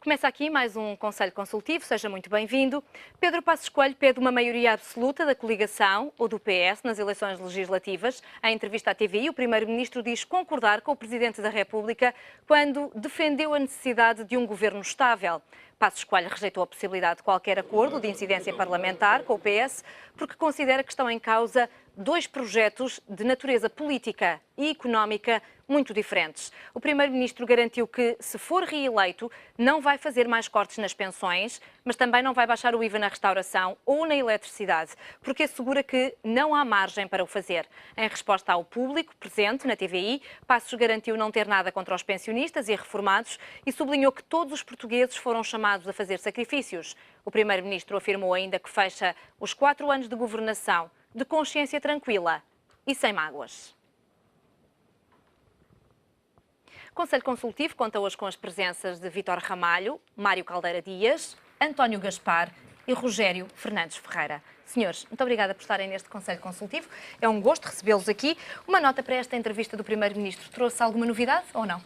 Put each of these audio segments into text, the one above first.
Começa aqui mais um Conselho Consultivo, seja muito bem-vindo. Pedro Passos Coelho pede uma maioria absoluta da coligação ou do PS nas eleições legislativas. Em entrevista à TVI, o Primeiro-Ministro diz concordar com o Presidente da República quando defendeu a necessidade de um governo estável. Passos Coelho rejeitou a possibilidade de qualquer acordo de incidência parlamentar com o PS porque considera que estão em causa dois projetos de natureza política e económica muito diferentes. O Primeiro-Ministro garantiu que, se for reeleito, não vai fazer mais cortes nas pensões, mas também não vai baixar o IVA na restauração ou na eletricidade, porque assegura que não há margem para o fazer. Em resposta ao público presente na TVI, Passos garantiu não ter nada contra os pensionistas e reformados e sublinhou que todos os portugueses foram chamados a fazer sacrifícios. O Primeiro-Ministro afirmou ainda que fecha os 4 anos de governação de consciência tranquila e sem mágoas. O Conselho Consultivo conta hoje com as presenças de Vítor Ramalho, Mário Caldeira Dias, António Gaspar e Rogério Fernandes Ferreira. Senhores, muito obrigada por estarem neste Conselho Consultivo. É um gosto recebê-los aqui. Uma nota para esta entrevista do Primeiro-Ministro. Trouxe alguma novidade ou não?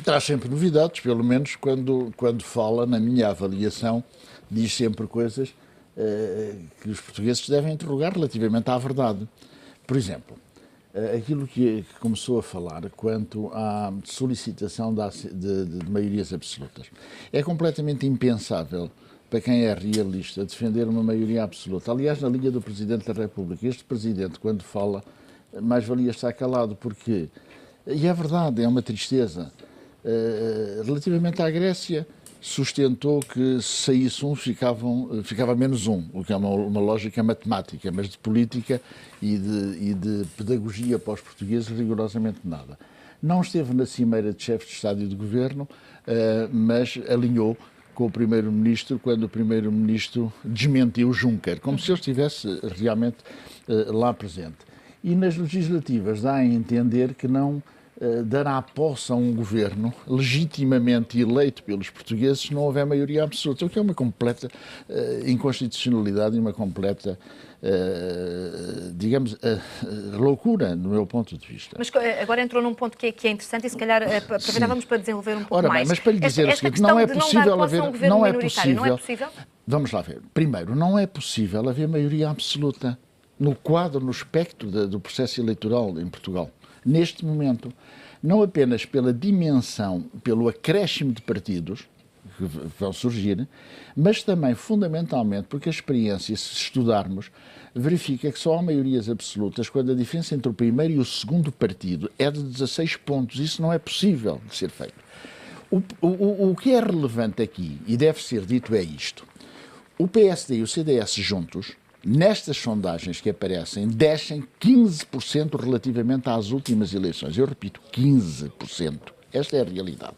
Traz sempre novidades, pelo menos quando fala, na minha avaliação, diz sempre coisas que os portugueses devem interrogar relativamente à verdade. Por exemplo, aquilo que começou a falar quanto à solicitação de maiorias absolutas. É completamente impensável para quem é realista defender uma maioria absoluta. Aliás, na linha do Presidente da República, este Presidente, quando fala, mais valia estar calado, porque, e é verdade, é uma tristeza, relativamente à Grécia, sustentou que se saísse um, ficava menos um, o que é uma lógica matemática, mas de política e de pedagogia para os portugueses, rigorosamente nada. Não esteve na cimeira de chefes de Estado e de Governo, mas alinhou com o Primeiro-Ministro quando o Primeiro-Ministro desmentiu Juncker, como se ele estivesse realmente lá presente. E nas legislativas dá a entender que não dará posse a um governo legitimamente eleito pelos portugueses se não houver maioria absoluta, o que é uma completa inconstitucionalidade e uma completa, digamos, loucura, do meu ponto de vista. Mas agora entrou num ponto que é interessante e se calhar aproveitávamos para desenvolver um pouco Ora, mais. Mas para lhe dizer o seguinte, não é possível haver... Não é possível? Vamos lá ver. Primeiro, não é possível haver maioria absoluta no quadro, no espectro do processo eleitoral em Portugal. Neste momento, não apenas pela dimensão, pelo acréscimo de partidos que vão surgir, mas também, fundamentalmente, porque a experiência, se estudarmos, verifica que só há maiorias absolutas quando a diferença entre o primeiro e o segundo partido é de 16 pontos. Isso não é possível de ser feito. O que é relevante aqui, e deve ser dito, é isto. O PSD e o CDS juntos, nestas sondagens que aparecem, descem 15% relativamente às últimas eleições. Eu repito, 15%. Esta é a realidade.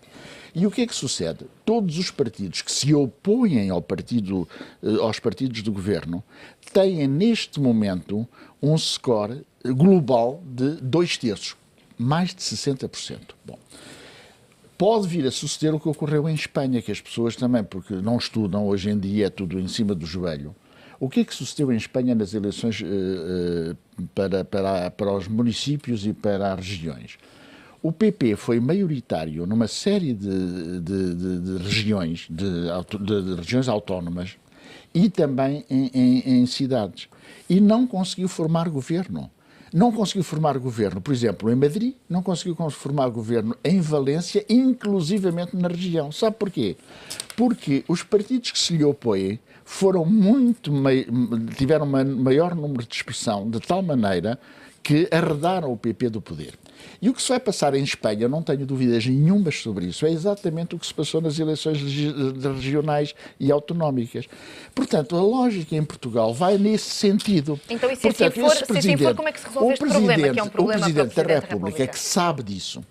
E o que é que sucede? Todos os partidos que se opõem aos partidos do governo têm, neste momento, um score global de 2/3, mais de 60%. Bom, pode vir a suceder o que ocorreu em Espanha, que as pessoas também, porque não estudam, hoje em dia é tudo em cima do joelho. O que é que sucedeu em Espanha nas eleições para os municípios e para as regiões? O PP foi maioritário numa série de regiões, de regiões autónomas e também em cidades. E não conseguiu formar governo. Não conseguiu formar governo, por exemplo, em Madrid, não conseguiu formar governo em Valência, inclusivamente na região. Sabe porquê? Porque os partidos que se lhe opõem tiveram um maior número de expressão, de tal maneira que arredaram o PP do poder. E o que se vai passar em Espanha, não tenho dúvidas nenhumas sobre isso, é exatamente o que se passou nas eleições regionais e autonómicas. Portanto, a lógica em Portugal vai nesse sentido. Então, e se assim for, como é que se resolve este problema, que é um problema para o Presidente da República, que sabe disso,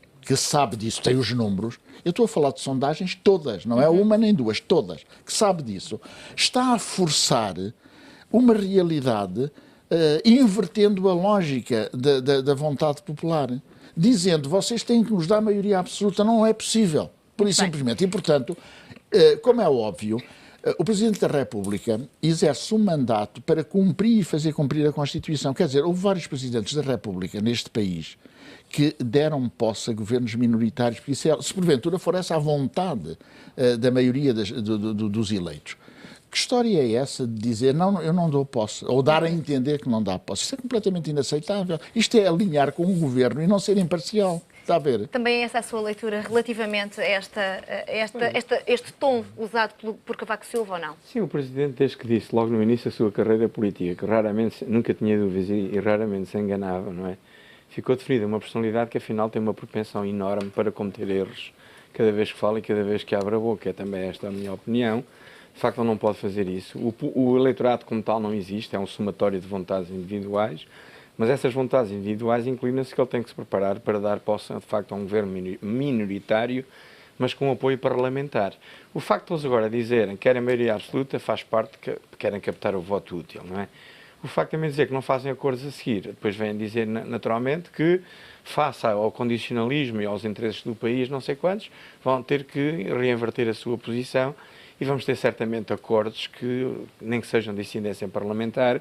tem os números, eu estou a falar de sondagens todas, não é uma nem duas, todas, que sabe disso, está a forçar uma realidade invertendo a lógica da vontade popular, dizendo, vocês têm que nos dar maioria absoluta, não é possível, pura e simplesmente. E, portanto, como é óbvio, o Presidente da República exerce um mandato para cumprir e fazer cumprir a Constituição. Quer dizer, houve vários Presidentes da República neste país que deram posse a governos minoritários, porque se porventura for essa a vontade da maioria dos eleitos. Que história é essa de dizer, não, eu não dou posse, ou dar a entender que não dá posse? Isso é completamente inaceitável. Isto é alinhar com o governo e não ser imparcial. Está a ver? Também essa é a sua leitura relativamente a este tom usado por Cavaco Silva ou não? Sim, o Presidente, desde que disse logo no início da sua carreira política, que raramente, nunca tinha dúvidas e raramente se enganava, não é? Ficou definida uma personalidade que afinal tem uma propensão enorme para cometer erros cada vez que fala e cada vez que abre a boca. É também esta a minha opinião. De facto, ele não pode fazer isso. O eleitorado como tal não existe, é um somatório de vontades individuais, mas essas vontades individuais inclinam-se que ele tem que se preparar para dar posse, de facto, a um governo minoritário, mas com apoio parlamentar. O facto de eles agora dizerem que querem maioria absoluta faz parte de que querem captar o voto útil, não é? O facto de também dizer que não fazem acordos a seguir, depois vêm dizer naturalmente que, face ao condicionalismo e aos interesses do país, não sei quantos, vão ter que reinverter a sua posição e vamos ter certamente acordos que, nem que sejam de incidência parlamentar,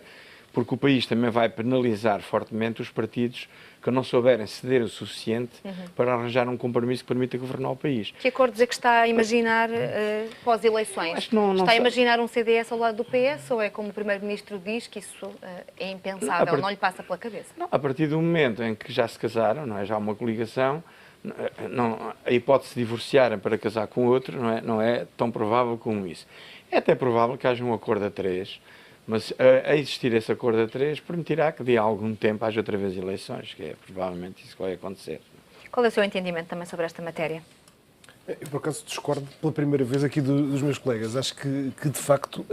porque o país também vai penalizar fortemente os partidos que não souberem ceder o suficiente para arranjar um compromisso que permita governar o país. Que acordos é que está a imaginar pós-eleições? Está a imaginar um CDS ao lado do PS ou é como o Primeiro-Ministro diz que isso é impensável, não lhe passa pela cabeça? Não, a partir do momento em que já se casaram, não é, já há uma coligação, não, a hipótese de divorciarem para casar com outro não é tão provável como isso. É até provável que haja um acordo a três, mas a existir esse acordo a três permitirá que de algum tempo haja outra vez eleições, que é provavelmente isso que vai acontecer. Qual é o seu entendimento também sobre esta matéria? Eu, por acaso, discordo pela primeira vez aqui dos meus colegas. Acho que de facto,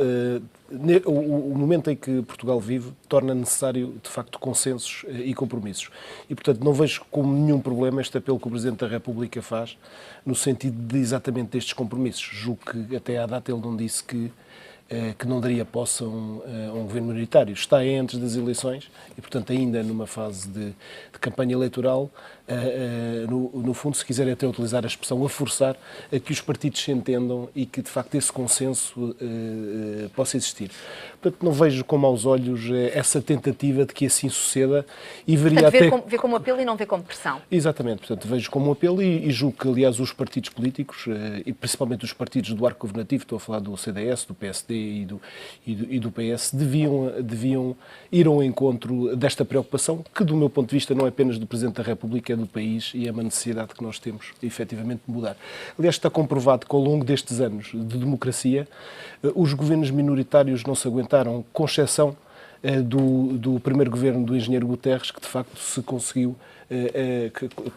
o momento em que Portugal vive torna necessário, de facto, consensos e compromissos. E, portanto, não vejo como nenhum problema este apelo que o Presidente da República faz no sentido de exatamente destes compromissos. Julgo que até à data ele não disse que não daria posse a um governo minoritário. Está antes das eleições e, portanto, ainda numa fase de campanha eleitoral, no fundo, se quiserem até utilizar a expressão, a forçar a que os partidos se entendam e que, de facto, esse consenso possa existir. Portanto, não vejo com maus olhos essa tentativa de que assim suceda e veria portanto, vê como apelo e não vê como pressão. Exatamente, portanto, vejo como apelo e julgo que, aliás, os partidos políticos, e principalmente os partidos do arco governativo, estou a falar do CDS, do PSD e do PS, deviam ir ao encontro desta preocupação, que, do meu ponto de vista, não é apenas do Presidente da República, é do país e é uma necessidade que nós temos, efetivamente, de mudar. Aliás, está comprovado que, ao longo destes anos de democracia, os governos minoritários não se aguentaram, com exceção do primeiro governo do engenheiro Guterres, que, de facto, se conseguiu,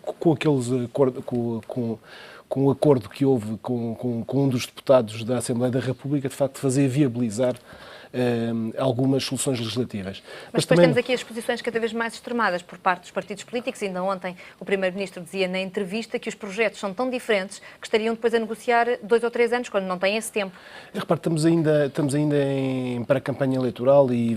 com aqueles acordos, com o acordo que houve com um dos deputados da Assembleia da República, de facto, fazer viabilizar algumas soluções legislativas. Mas depois temos aqui as posições cada vez mais extremadas por parte dos partidos políticos. Ainda ontem o Primeiro-Ministro dizia na entrevista que os projetos são tão diferentes que estariam depois a negociar 2 ou 3 anos, quando não têm esse tempo. Repare, estamos ainda em pré-campanha eleitoral e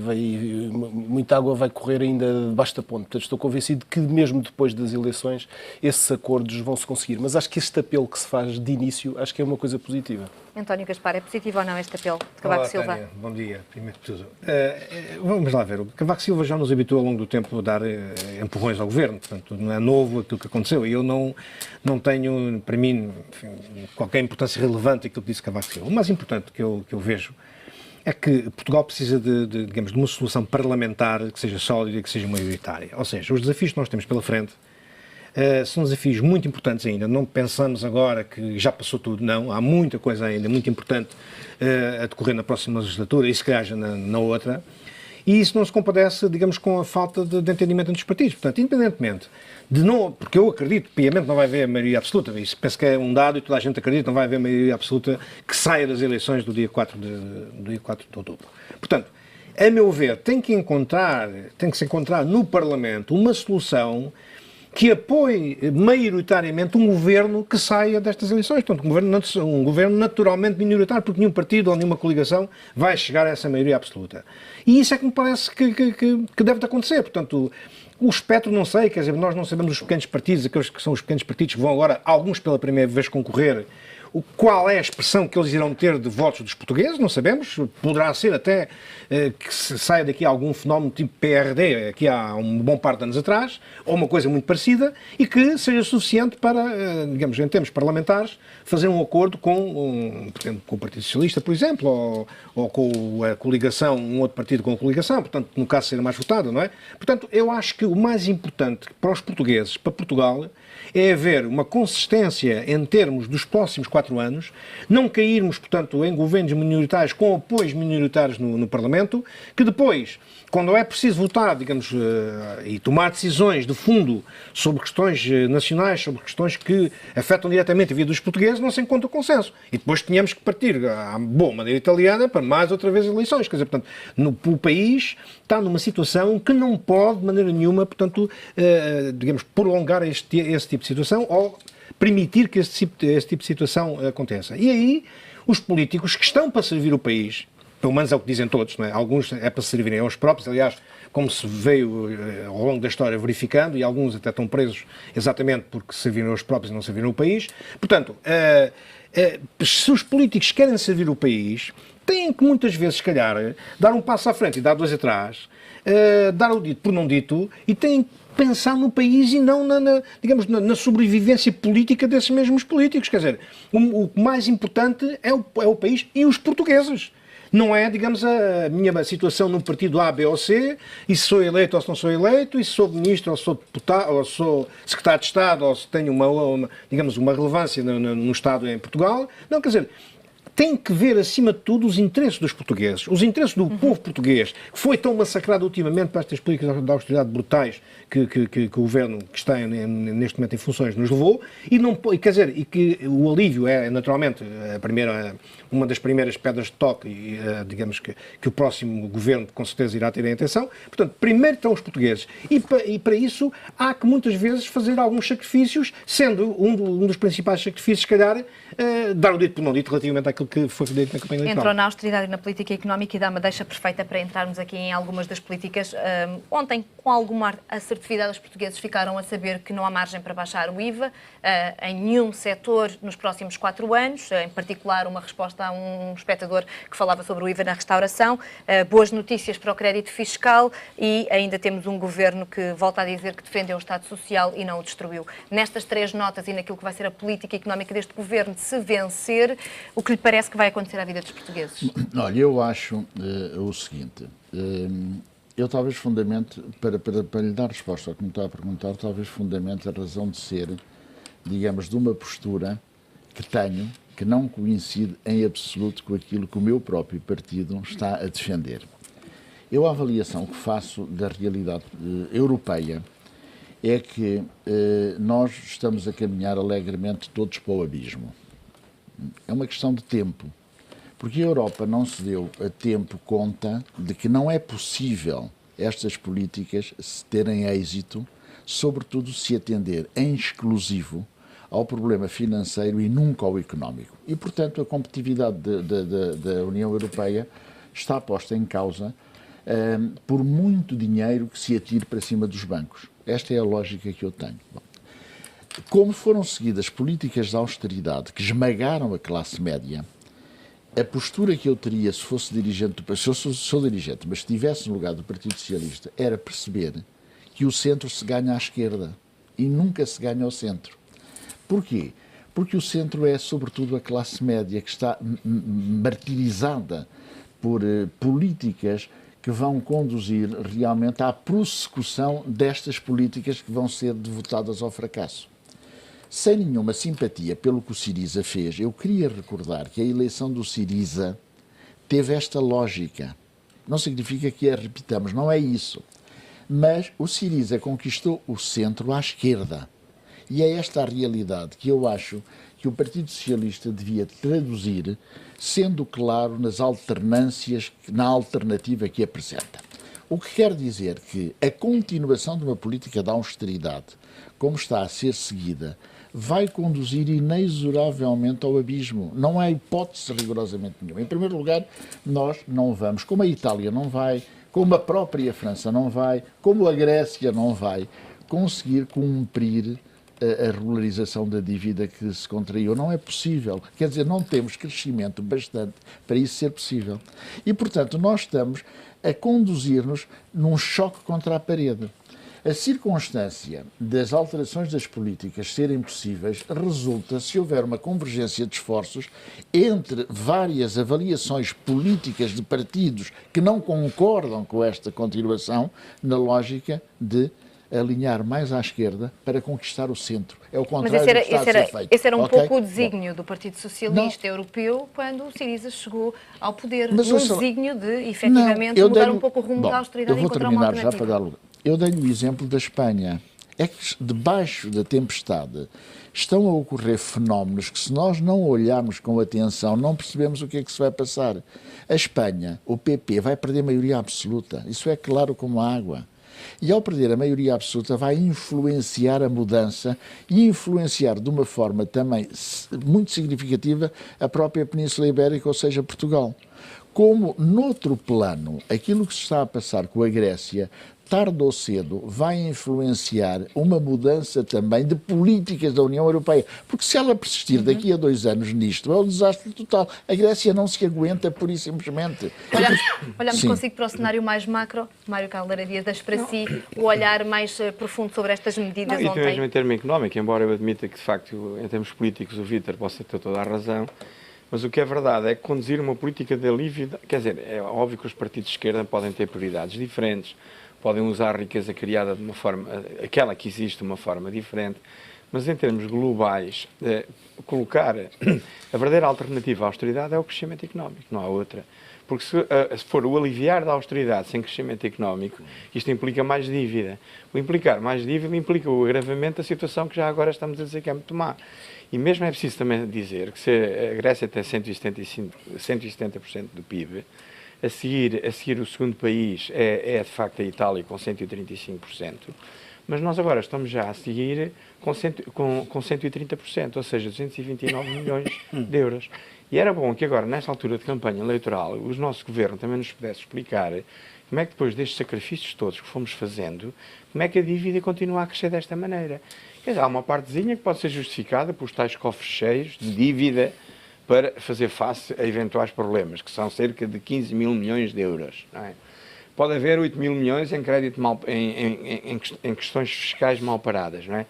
muita água vai correr ainda debaixo da ponte. Portanto, estou convencido que mesmo depois das eleições esses acordos vão se conseguir. Mas acho que este apelo que se faz de início, acho que é uma coisa positiva. António Gaspar, é positivo ou não este apelo de Cavaco Silva? Tânia, bom dia, primeiro de tudo. Vamos lá ver, o Cavaco Silva já nos habituou ao longo do tempo a dar empurrões ao governo, portanto não é novo aquilo que aconteceu e eu não tenho, para mim, enfim, qualquer importância relevante aquilo que disse Cavaco Silva. O mais importante que eu vejo é que Portugal precisa digamos, de uma solução parlamentar que seja sólida e que seja maioritária. Ou seja, os desafios que nós temos pela frente são desafios muito importantes ainda. Não pensamos agora que já passou tudo, não. Há muita coisa ainda muito importante a decorrer na próxima legislatura e se calhar já na outra. E isso não se compadece, digamos, com a falta de entendimento entre os partidos. Portanto, independentemente de não... Porque eu acredito, piamente, não vai haver maioria absoluta. Isso penso que é um dado e toda a gente acredita, não vai haver maioria absoluta que saia das eleições do dia 4 de outubro. Portanto, a meu ver, tem que se encontrar no Parlamento uma solução que apoie maioritariamente um governo que saia destas eleições. Portanto, um governo naturalmente minoritário, porque nenhum partido ou nenhuma coligação vai chegar a essa maioria absoluta. E isso é que me parece que deve acontecer. Portanto, o espectro não sei, quer dizer, nós não sabemos os pequenos partidos, aqueles que são os pequenos partidos que vão agora, alguns pela primeira vez concorrer, qual é a expressão que eles irão ter de votos dos portugueses, não sabemos. Poderá ser até que se saia daqui algum fenómeno tipo PRD, aqui há um bom par de anos atrás, ou uma coisa muito parecida, e que seja suficiente para, digamos, em termos parlamentares, fazer um acordo com, por exemplo, com o Partido Socialista, por exemplo, ou com a coligação, um outro partido com a coligação, portanto, no caso ser mais votado, não é? Portanto, eu acho que o mais importante para os portugueses, para Portugal, é haver uma consistência em termos dos próximos 4 anos, não cairmos, portanto, em governos minoritários com apoios minoritários no Parlamento, que depois, quando é preciso votar, digamos, e tomar decisões de fundo sobre questões nacionais, sobre questões que afetam diretamente a vida dos portugueses, não se encontra consenso. E depois tínhamos que partir à boa maneira italiana para mais outra vez eleições. Quer dizer, portanto, o país está numa situação que não pode, de maneira nenhuma, portanto, digamos, prolongar esse tipo de situação ou permitir que esse tipo de situação aconteça. E aí, os políticos que estão para servir o país, pelo menos é o que dizem todos, não é? Alguns é para servirem aos próprios, aliás, como se veio ao longo da história verificando, e alguns até estão presos exatamente porque serviram aos próprios e não serviram o país. Portanto, se os políticos querem servir o país, têm que muitas vezes, se calhar, dar um passo à frente e dar 2 atrás, dar o dito por não dito, e têm que pensar no país e não digamos, na sobrevivência política desses mesmos políticos. Quer dizer, o mais importante é o país e os portugueses. Não é, digamos, a minha situação num partido A, B ou C, e se sou eleito ou se não sou eleito, e se sou ministro ou sou deputado, ou sou secretário de Estado, ou se tenho digamos, uma relevância no Estado em Portugal. Não, quer dizer, tem que ver, acima de tudo, os interesses dos portugueses, os interesses do povo português, que foi tão massacrado ultimamente por estas políticas de austeridade brutais que o governo que está neste momento em funções nos levou, quer dizer, e que o alívio é naturalmente uma das primeiras pedras de toque, digamos que o próximo governo com certeza irá ter em atenção. Portanto, primeiro estão os portugueses, e para isso há que muitas vezes fazer alguns sacrifícios, sendo um dos principais sacrifícios, se calhar, dar o dito por não dito relativamente àquilo que foi dito na campanha eleitoral. Entrou na austeridade e na política económica e dá uma deixa perfeita para entrarmos aqui em algumas das políticas. Ontem, com alguma assertividade, os portugueses ficaram a saber que não há margem para baixar o IVA em nenhum setor nos próximos 4 anos, em particular uma resposta a um espectador que falava sobre o IVA na restauração. Boas notícias para o crédito fiscal e ainda temos um governo que volta a dizer que defendeu o Estado Social e não o destruiu. Nestas 3 notas e naquilo que vai ser a política económica deste governo, se vencer, o que lhe parece que vai acontecer à vida dos portugueses? Olha, eu acho o seguinte, eu talvez fundamente, para lhe dar resposta ao que me está a perguntar, talvez fundamente a razão de ser, digamos, de uma postura que tenho, que não coincide em absoluto com aquilo que o meu próprio partido está a defender. Eu, a avaliação que faço da realidade europeia é que nós estamos a caminhar alegremente todos para o abismo. É uma questão de tempo, porque a Europa não se deu a tempo conta de que não é possível estas políticas terem êxito, sobretudo se atender em exclusivo ao problema financeiro e nunca ao económico. E, portanto, a competitividade da União Europeia está posta em causa por muito dinheiro que se atire para cima dos bancos. Esta é a lógica que eu tenho. Bom, como foram seguidas políticas de austeridade que esmagaram a classe média, a postura que eu teria se fosse dirigente, se eu sou dirigente, mas estivesse no lugar do Partido Socialista, era perceber que o centro se ganha à esquerda e nunca se ganha ao centro. Porquê? Porque o centro é, sobretudo, a classe média que está martirizada por políticas que vão conduzir realmente à prossecução destas políticas que vão ser devotadas ao fracasso. Sem nenhuma simpatia pelo que o Syriza fez, eu queria recordar que a eleição do Syriza teve esta lógica. Não significa que a repitamos, não é isso. Mas o Syriza conquistou o centro à esquerda. E é esta a realidade que eu acho que o Partido Socialista devia traduzir, sendo claro nas alternâncias, na alternativa que apresenta. O que quer dizer que a continuação de uma política de austeridade, como está a ser seguida, vai conduzir inexoravelmente ao abismo. Não há hipótese rigorosamente nenhuma. Em primeiro lugar, nós não vamos, como a Itália não vai, como a própria França não vai, como a Grécia não vai, conseguir cumprir a regularização da dívida que se contraiu. Não é possível. Quer dizer, não temos crescimento bastante para isso ser possível. E, portanto, nós estamos a conduzir-nos num choque contra a parede. A circunstância das alterações das políticas serem possíveis resulta se houver uma convergência de esforços entre várias avaliações políticas de partidos que não concordam com esta continuação na lógica de alinhar mais à esquerda para conquistar o centro. É o contrário do que está a ser feito. Esse era um pouco o desígnio do Partido Socialista Europeu quando o Syriza chegou ao poder, num desígnio de, efetivamente, mudar um pouco o rumo da austeridade e encontrar uma alternativa. Já para dar lugar. Eu dei o exemplo da Espanha. É que debaixo da tempestade estão a ocorrer fenómenos que, se nós não olharmos com atenção, não percebemos o que é que se vai passar. A Espanha, o PP, vai perder maioria absoluta. Isso é claro como a água. E ao perder a maioria absoluta vai influenciar a mudança e influenciar de uma forma também muito significativa a própria Península Ibérica, ou seja, Portugal. Como, noutro plano, aquilo que se está a passar com a Grécia, tarde ou cedo, vai influenciar uma mudança também de políticas da União Europeia. Porque se ela persistir daqui a 2 anos nisto, é um desastre total. A Grécia não se aguenta, pura e simplesmente. Olhamos consigo para o cenário mais macro. Mário Caldeira Dias, deixe para si o olhar mais profundo sobre estas medidas ontem. E mesmo em termos económicos, embora eu admita que, de facto, em termos políticos, o Vítor possa ter toda a razão, mas o que é verdade é que conduzir uma política de alívio... Quer dizer, é óbvio que os partidos de esquerda podem ter prioridades diferentes, podem usar a riqueza criada de uma forma, aquela que existe de uma forma diferente, mas em termos globais, colocar a verdadeira alternativa à austeridade é o crescimento económico, não há outra. Porque se for o aliviar da austeridade sem crescimento económico, isto implica mais dívida. O implicar mais dívida implica o agravamento da situação que já agora estamos a dizer que é muito má. E mesmo é preciso também dizer que se a Grécia tem 170% do PIB, a seguir o segundo país é de facto a Itália com 135%, mas nós agora estamos já a seguir com 130%, ou seja, 229 milhões de euros. E era bom que agora, nesta altura de campanha eleitoral, o nosso governo também nos pudesse explicar como é que depois destes sacrifícios todos que fomos fazendo, como é que a dívida continua a crescer desta maneira. Quer dizer, há uma partezinha que pode ser justificada por os tais cofres cheios de dívida para fazer face a eventuais problemas, que são cerca de 15 mil milhões de euros. Não é? Pode haver 8 mil milhões em crédito em questões fiscais mal paradas, não é?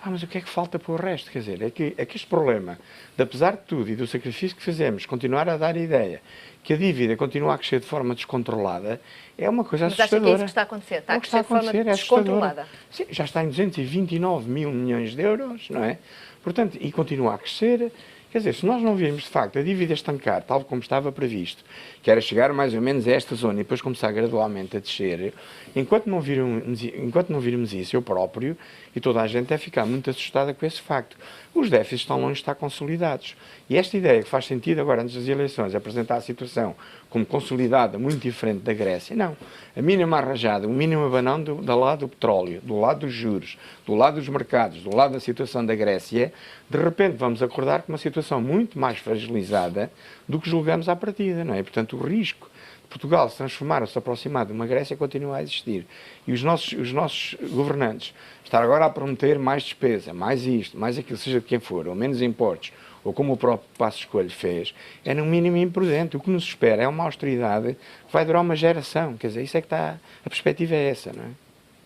Mas o que é que falta para o resto? Quer dizer, é que este problema, de, apesar de tudo e do sacrifício que fizemos, continuar a dar a ideia que a dívida continua a crescer de forma descontrolada, é uma coisa assustadora. Mas acha que é isso que está a acontecer? Está a crescer de forma descontrolada? Sim, já está em 229 mil milhões de euros, não é? Portanto, e continua a crescer. Quer dizer, se nós não virmos, de facto, a dívida estancar, tal como estava previsto, que era chegar mais ou menos a esta zona e depois começar gradualmente a descer, enquanto não virmos isso, eu próprio e toda a gente deve ficar muito assustada com esse facto. Os déficits estão longe de estar consolidados. E esta ideia que faz sentido agora, antes das eleições, apresentar a situação como consolidada, muito diferente da Grécia, não. A mínima arranjada, o mínimo abanão do lado do petróleo, do lado dos juros, do lado dos mercados, do lado da situação da Grécia, de repente vamos acordar com uma situação muito mais fragilizada do que julgamos à partida, não é? Portanto, o risco de Portugal se transformar ou se aproximar de uma Grécia continua a existir. E os nossos governantes estar agora a prometer mais despesa, mais isto, mais aquilo, seja de quem for, ou menos impostos, ou como o próprio Passos Coelho fez, é no mínimo imprudente. O que nos espera é uma austeridade que vai durar uma geração. Quer dizer, isso é que está... A perspectiva é essa, não é?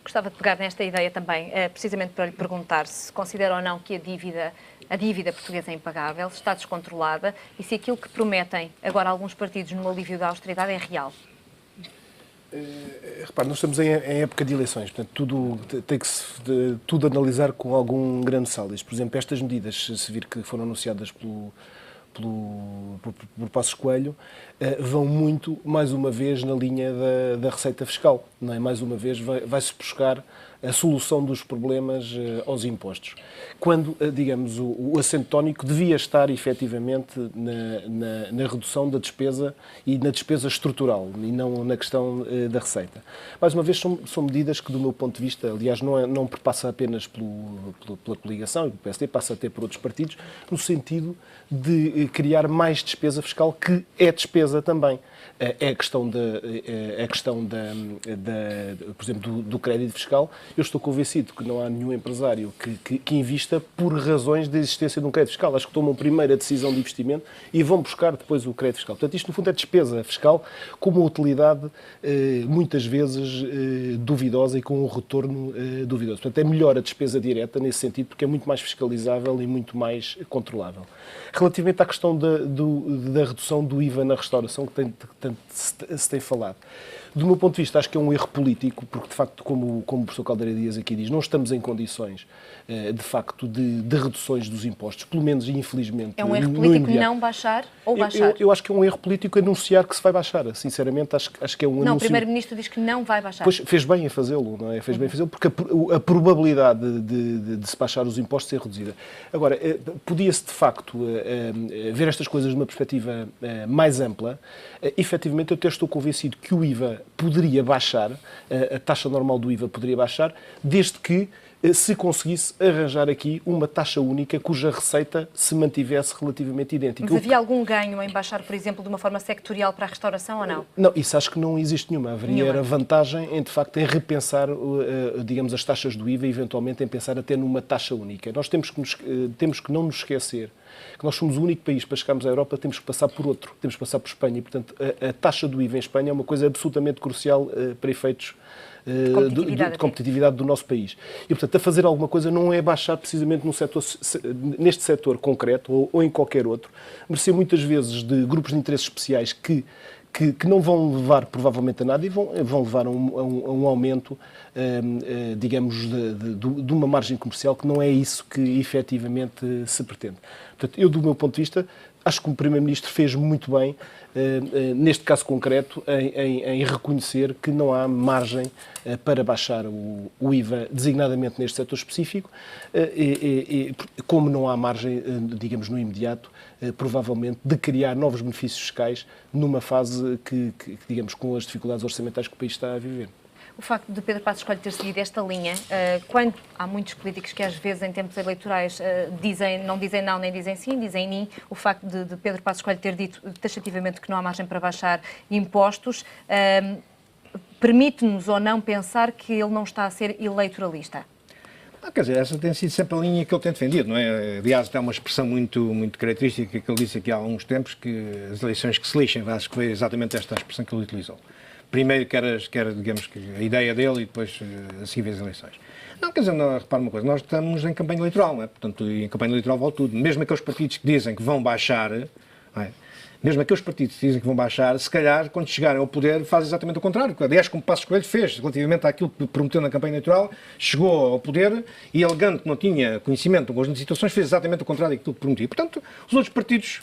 Gostava de pegar nesta ideia também, precisamente para lhe perguntar se considera ou não que a dívida portuguesa é impagável, se está descontrolada e se aquilo que prometem agora alguns partidos no alívio da austeridade é real. Repare, nós estamos em época de eleições, portanto, tem que tudo analisar com algum grande saldo. Por exemplo, estas medidas, se vir que foram anunciadas por Passos Coelho, vão muito, mais uma vez, na linha da receita fiscal. Não é? Mais uma vez, vai-se buscar a solução dos problemas aos impostos. Quando, digamos, o acento tónico devia estar, efetivamente, na redução da despesa e na despesa estrutural, e não na questão da receita. Mais uma vez, são medidas que, do meu ponto de vista, aliás, não passa apenas pela coligação e pelo PSD, passa até por outros partidos, no sentido de criar mais despesa fiscal, que é despesa também. É a questão por exemplo, do crédito fiscal, Eu estou convencido que não há nenhum empresário que invista por razões de existência de um crédito fiscal. Acho que tomam primeiro a decisão de investimento e vão buscar depois o crédito fiscal. Portanto, isto no fundo é despesa fiscal com uma utilidade muitas vezes duvidosa e com um retorno duvidoso. Portanto, é melhor a despesa direta nesse sentido porque é muito mais fiscalizável e muito mais controlável. Relativamente à questão da redução do IVA na restauração, que tanto se tem falado. Do meu ponto de vista, acho que é um erro político, porque, de facto, como o professor Caldeira Dias aqui diz, não estamos em condições, de facto, de reduções dos impostos, pelo menos, infelizmente, é um erro político não baixar ou baixar? Eu acho que é um erro político anunciar que se vai baixar. Sinceramente, acho que é um anúncio... Não, o Primeiro-Ministro diz que não vai baixar. Pois, fez bem em fazê-lo, não é? Fez bem em fazê-lo, porque a probabilidade de se baixar os impostos é reduzida. Agora, podia-se, de facto, ver estas coisas de uma perspectiva mais ampla. Efetivamente, eu até estou convencido que o IVA poderia baixar, a taxa normal do IVA poderia baixar, desde que se conseguisse arranjar aqui uma taxa única cuja receita se mantivesse relativamente idêntica. Mas havia algum ganho em baixar, por exemplo, de uma forma sectorial para a restauração ou não? Não, isso acho que não existe nenhuma. Haveria era vantagem em, de facto, em repensar, digamos, as taxas do IVA e, eventualmente, em pensar até numa taxa única. Nós temos que não nos esquecer que nós somos o único país, para chegarmos à Europa, temos que passar por outro, temos que passar por Espanha. E, portanto, a taxa do IVA em Espanha é uma coisa absolutamente crucial para efeitos de competitividade do nosso país. E, portanto, a fazer alguma coisa não é baixar precisamente neste setor concreto ou em qualquer outro. Merecer muitas vezes de grupos de interesses especiais que não vão levar provavelmente a nada e vão levar a um aumento, digamos, de uma margem comercial que não é isso que efetivamente se pretende. Portanto, eu, do meu ponto de vista, acho que o Primeiro-Ministro fez muito bem, neste caso concreto, em reconhecer que não há margem para baixar o IVA, designadamente neste setor específico, e como não há margem, digamos, no imediato, provavelmente, de criar novos benefícios fiscais numa fase que, digamos, com as dificuldades orçamentais que o país está a viver. O facto de Pedro Passos Coelho ter seguido esta linha, quando há muitos políticos que às vezes em tempos eleitorais não dizem não nem dizem sim, dizem nim, o facto de Pedro Passos Coelho ter dito taxativamente que não há margem para baixar impostos, permite-nos ou não pensar que ele não está a ser eleitoralista? Quer dizer, essa tem sido sempre a linha que ele tem defendido, não é? Aliás, tem uma expressão muito característica que ele disse aqui há alguns tempos, que as eleições que se lixem, acho que foi exatamente esta a expressão que ele utilizou. Primeiro que era, digamos, que a ideia dele e depois assim vê as eleições. Não, quer dizer, repara uma coisa, nós estamos em campanha eleitoral, não é? Portanto, em campanha eleitoral vale tudo. Mesmo aqueles partidos que dizem que vão baixar, não é? Mesmo aqueles partidos que dizem que vão baixar, se calhar, quando chegarem ao poder, fazem exatamente o contrário. Aliás, como Passos Coelho fez, relativamente àquilo que prometeu na campanha eleitoral, chegou ao poder e, alegando que não tinha conhecimento de algumas situações, fez exatamente o contrário daquilo que prometia. Portanto, os outros partidos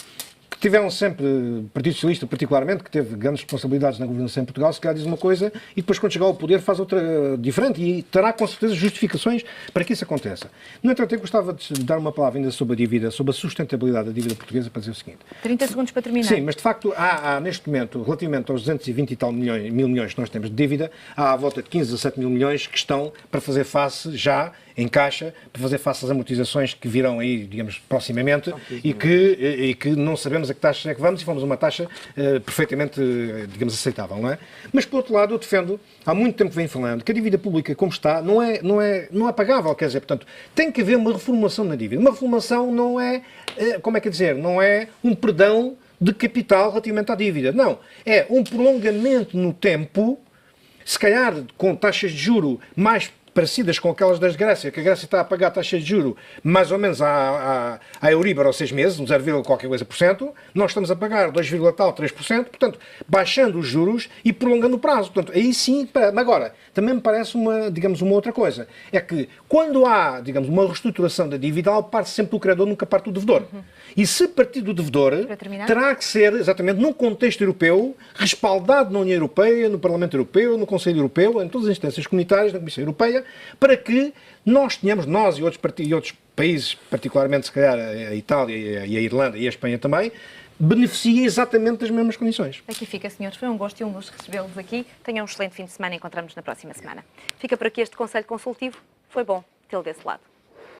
que tiveram sempre, o Partido Socialista particularmente, que teve grandes responsabilidades na governação em Portugal, se calhar diz uma coisa e depois quando chegar ao poder faz outra diferente e terá com certeza justificações para que isso aconteça. No entanto, eu gostava de dar uma palavra ainda sobre a dívida, sobre a sustentabilidade da dívida portuguesa para dizer o seguinte. 30 segundos para terminar. Sim, mas de facto há neste momento, relativamente aos 220 e tal mil milhões que nós temos de dívida, há à volta de 15 a 17 mil milhões que estão para fazer face já em caixa, para fazer face às amortizações que virão aí, digamos, proximamente e que não sabemos a que taxa é que vamos e vamos a uma taxa perfeitamente, digamos, aceitável, não é? Mas, por outro lado, eu defendo, há muito tempo que venho falando, que a dívida pública, como está, não é pagável, quer dizer, portanto, tem que haver uma reformulação na dívida. Uma reformulação não é, como é que dizer, não é um perdão de capital relativamente à dívida. Não, é um prolongamento no tempo, se calhar com taxas de juro mais parecidas com aquelas da Grécia, que a Grécia está a pagar taxas de juro mais ou menos à Euribor aos 6 meses, um 0, qualquer coisa por cento, nós estamos a pagar 2, tal, 3%, portanto, baixando os juros e prolongando o prazo. Portanto, aí sim, agora, também me parece uma outra coisa, é que quando há, digamos, uma reestruturação da dívida, parte sempre do credor, nunca parte do devedor. E se partir do devedor, terá que ser, exatamente, num contexto europeu, respaldado na União Europeia, no Parlamento Europeu, no Conselho Europeu, em todas as instâncias comunitárias, na Comissão Europeia, para que nós tenhamos, nós e outros países, particularmente, se calhar, a Itália e a Irlanda e a Espanha também, beneficiem exatamente das mesmas condições. Aqui fica, senhores. Foi um gosto e um luxo recebê-los aqui. Tenham um excelente fim de semana e encontramos-nos na próxima semana. Fica por aqui este Conselho Consultivo. Foi bom tê-lo desse lado.